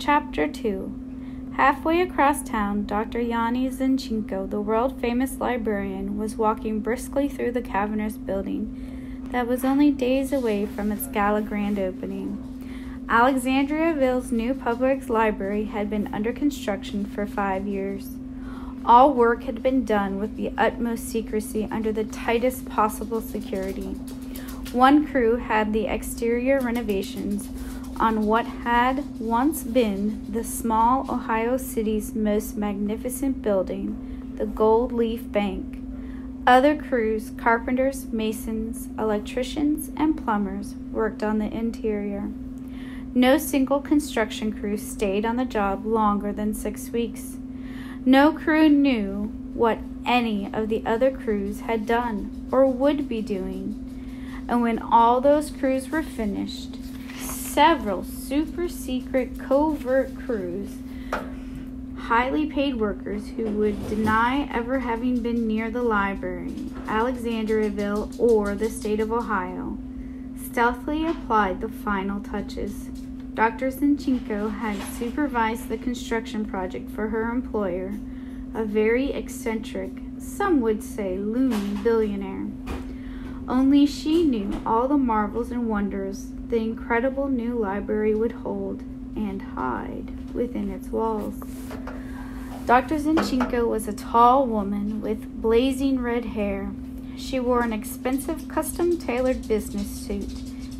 Chapter 2. Halfway across town, Dr. Yanni Zinchenko, the world-famous librarian, was walking briskly through the cavernous building that was only days away from its gala grand opening. Alexandriaville's new public library had been under construction for 5 years. All work had been done with the utmost secrecy under the tightest possible security. One crew had the exterior renovations on what had once been the small Ohio city's most magnificent building, the Gold Leaf Bank. Other crews, carpenters, masons, electricians, and plumbers, worked on the interior. No single construction crew stayed on the job longer than 6 weeks. No crew knew what any of the other crews had done or would be doing. And when all those crews were finished, several super-secret covert crews, highly paid workers who would deny ever having been near the library, Alexandriaville, or the state of Ohio, stealthily applied the final touches. Dr. Zinchenko had supervised the construction project for her employer, a very eccentric, some would say loony billionaire. Only she knew all the marvels and wonders the incredible new library would hold and hide within its walls. Dr. Zinchenko was a tall woman with blazing red hair. She wore an expensive custom-tailored business suit,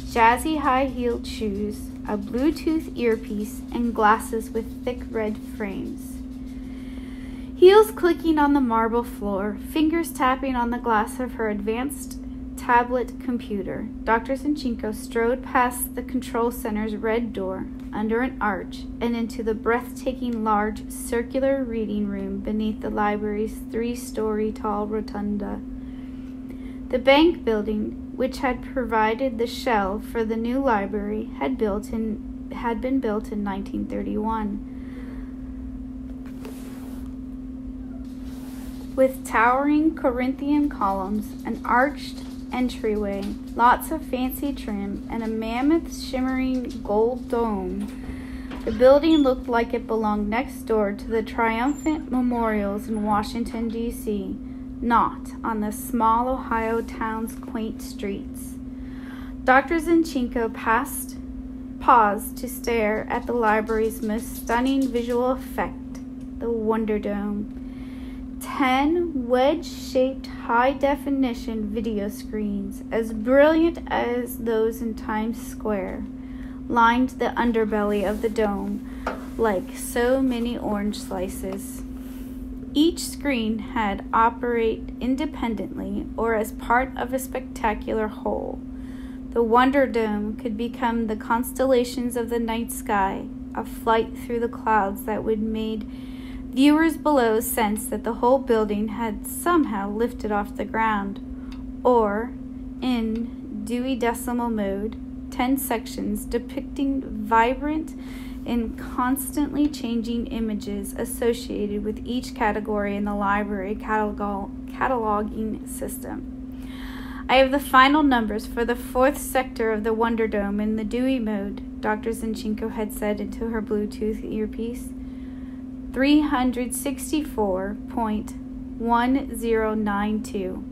jazzy high-heeled shoes, a Bluetooth earpiece, and glasses with thick red frames. Heels clicking on the marble floor, fingers tapping on the glass of her advanced tablet computer, Dr. Zinchenko strode past the control center's red door, under an arch, and into the breathtaking large circular reading room beneath the library's 3-story tall rotunda. The bank building, which had provided the shell for the new library, had been built in 1931. With towering Corinthian columns, an arched entryway, lots of fancy trim, and a mammoth shimmering gold dome, the building looked like it belonged next door to the triumphant memorials in Washington, D.C., not on the small Ohio town's quaint streets. Dr. Zinchenko paused to stare at the library's most stunning visual effect, the Wonder Dome. 10 wedge-shaped high-definition video screens, as brilliant as those in Times Square, lined the underbelly of the dome like so many orange slices. Each screen had operate independently or as part of a spectacular whole. The Wonder Dome could become the constellations of the night sky, a flight through the clouds that would made viewers below sense that the whole building had somehow lifted off the ground, or, in Dewey Decimal mode, 10 sections depicting vibrant and constantly changing images associated with each category in the library cataloging system. I have the final numbers for the 4th sector of the Wonder Dome in the Dewey mode, Dr. Zinchenko had said into her Bluetooth earpiece. 364.1092.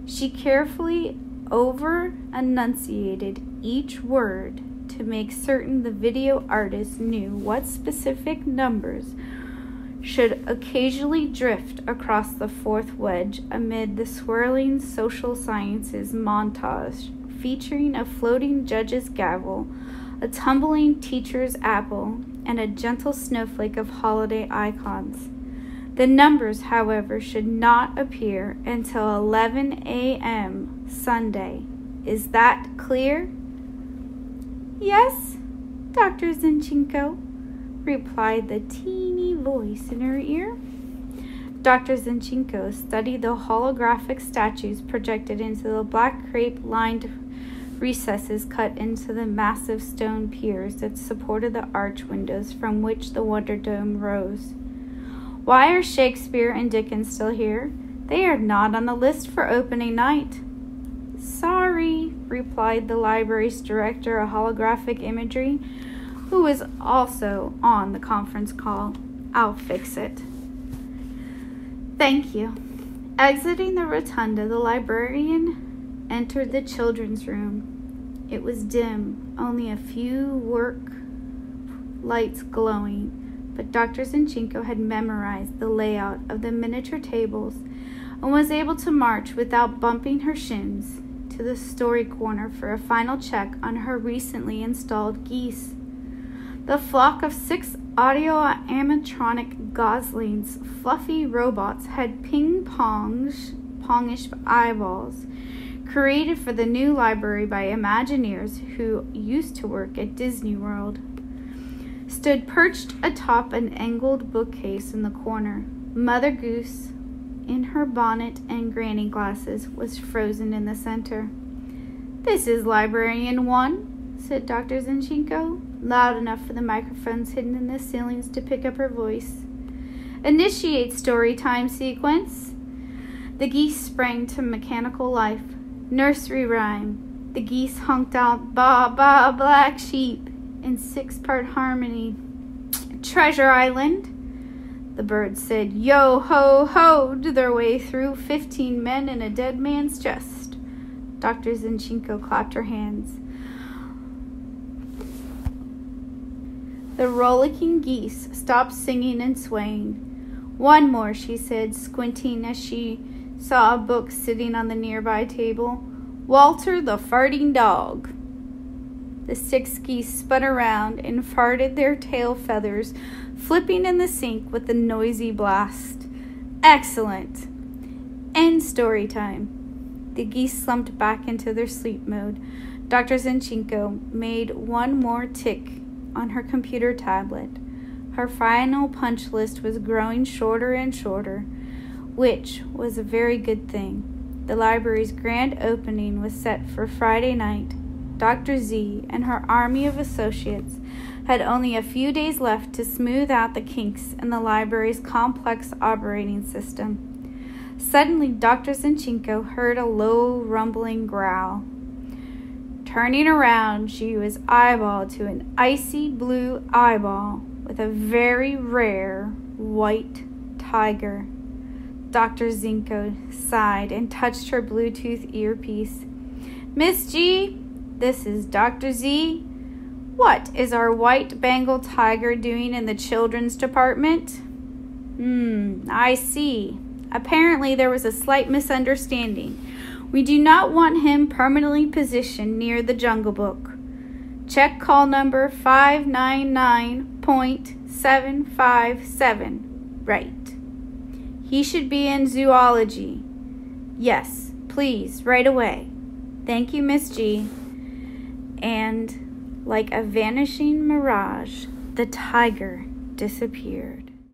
She carefully over-enunciated each word to make certain the video artist knew what specific numbers should occasionally drift across the 4th wedge amid the swirling social sciences montage featuring a floating judge's gavel, a tumbling teacher's apple, and a gentle snowflake of holiday icons. The numbers, however, should not appear until 11 a.m. Sunday. Is that clear? Yes, Dr. Zinchenko, replied the teeny voice in her ear. Dr. Zinchenko studied the holographic statues projected into the black crepe-lined recesses cut into the massive stone piers that supported the arch windows from which the Wonder Dome rose. Why are Shakespeare and Dickens still here? They are not on the list for opening night. Sorry, replied the library's director of holographic imagery. who was also on the conference call. "I'll fix it." "Thank you." Exiting the rotunda, the librarian entered the children's room. It was dim, only a few work lights glowing, but Dr. Zinchenko had memorized the layout of the miniature tables and was able to march without bumping her shins to the story corner for a final check on her recently installed geese. The flock of 6 audio-animatronic goslings, fluffy robots, had ping-pongish eyeballs, created for the new library by Imagineers who used to work at Disney World, stood perched atop an angled bookcase in the corner. Mother Goose, in her bonnet and granny glasses, was frozen in the center. "This is Librarian 1, said Dr. Zinchenko, loud enough for the microphones hidden in the ceilings to pick up her voice. "Initiate story time sequence." The geese sprang to mechanical life. Nursery rhyme. The geese honked out "Ba ba black sheep" in 6-part harmony. "Treasure Island." The birds said "Yo ho ho" to their way through 15 men and a dead man's chest. Dr. Zinchenko clapped her hands. The rollicking geese stopped singing and swaying. "One more," she said, squinting as she saw a book sitting on the nearby table. "Walter the Farting Dog." The 6 geese spun around and farted their tail feathers, flipping in the sink with a noisy blast. "Excellent. End story time." The geese slumped back into their sleep mode. Dr. Zinchenko made one more tick on her computer tablet. Her final punch list was growing shorter and shorter, which was a very good thing. The library's grand opening was set for Friday night. Dr. Z and her army of associates had only a few days left to smooth out the kinks in the library's complex operating system. Suddenly, Dr. Zinchenko heard a low, rumbling growl. Turning around, she was eyeballed to an icy blue eyeball with a very rare white tiger. Dr. Zinchenko sighed and touched her Bluetooth earpiece. "Miss G, this is Dr. Z. What is our white Bengal tiger doing in the children's department?" I see. Apparently there was a slight misunderstanding. We do not want him permanently positioned near the Jungle Book. Check call number 599.757. Right. He should be in zoology. Yes, please, right away. Thank you, Miss G. And like a vanishing mirage, the tiger disappeared.